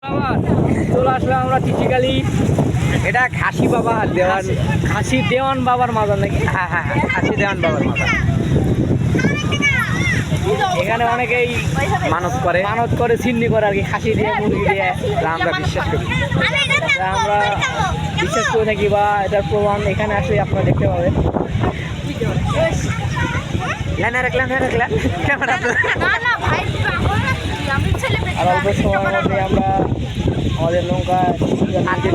চলে আসলাম আমরা টিপিক্যালি। এটা খাসি বাবা দেওয়ান, খাসি দেওয়ান বাবার মাজার নাকি? হ্যাঁ হ্যাঁ খাসি দেওয়ান বাবার মাজার। এখানে অনেকেই মানত করে সিন্নি করে আর কি, খাসি দিয়ে মুরগি দিয়ে। আমরা বিশ্বাস করি। আমরা বিশ্বাস করে থাকি বা এটার প্রমাণ এখানে আসলে আপনারা দেখতে পাবেন। আর অল্প সময়ের মধ্যে আমরা আমাদের নৌকা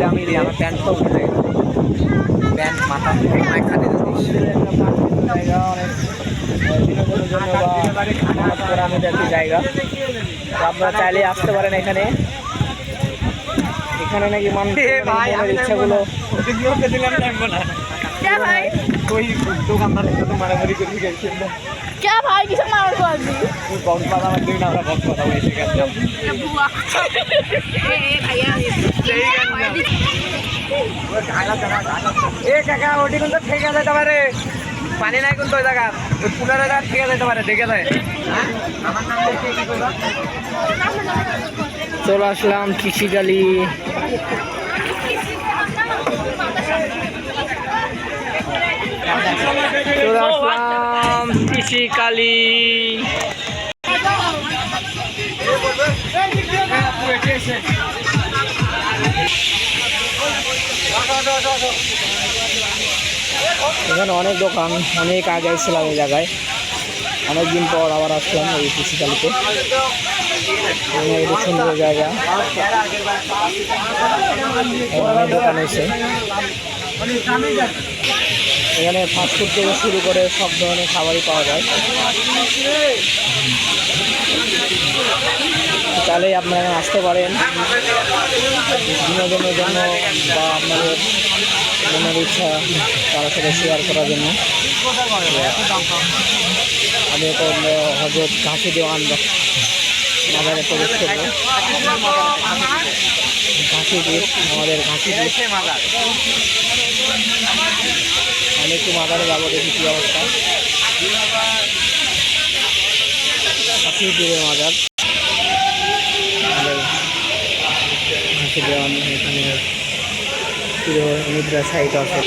আমি দিই আমার প্যান্ট তো উঠে যায়, প্যান্ট মাথা অনেক খাটে জায়গা, অনেক বিনোদনের জন্য বা নামাজ পড়ানোর একটি জায়গা। তো আপনারা চাইলে আসতে পারেন এখানে। এখানে নাকি মানুষের ইচ্ছাগুলো দোকানদারের সাথে মারামারি করে গেছি। क्या भाई किसे मार को अभी বক্স পাতা আমার দিন আমরা বক্স পাতা হয়েছে গেছে। बुआ ए भैया এ কাকা ওটি কিন্তু ঠেকে যেতে পারে, পানি নাই কিন্তু ওই জায়গা, ওই পুলের জায়গা ঠেকে যেতে পারে, দেখে যায়। আমার নাম দেখে কি করবো? চলে আসলাম কৃষিকালি। চলে আসলাম কৃষিকালি। এখানে অনেক দোকান, অনেক আগে ছিলাম এই জায়গায়, অনেকদিন পর আবার আসলাম এই কৃষিকালিতে। এটা সুন্দর জায়গা, অনেক দোকান এসে এখানে ফাস্টফুড থেকে শুরু করে সব ধরনের খাবারই পাওয়া যায়। তাহলে আপনারা আসতে পারেন বিনোদনের জন্য বা আপনাদের মনের ইচ্ছা তার সাথে শেয়ার করার জন্য। আমি এখন হজরত ঘাসি দেওয়ান মাজারে প্রবেশ করবো। ঘাসি দ্বীপ, আমাদের ঘাসি দ্বীপ। আমি একটু মাজারে যাবো, দেখি কী অবস্থা। ঘাসি দ্বীপের মাজার, আমাদের ঘাসি দেওয়ান এখানে নিদ্রা সাইট আছে।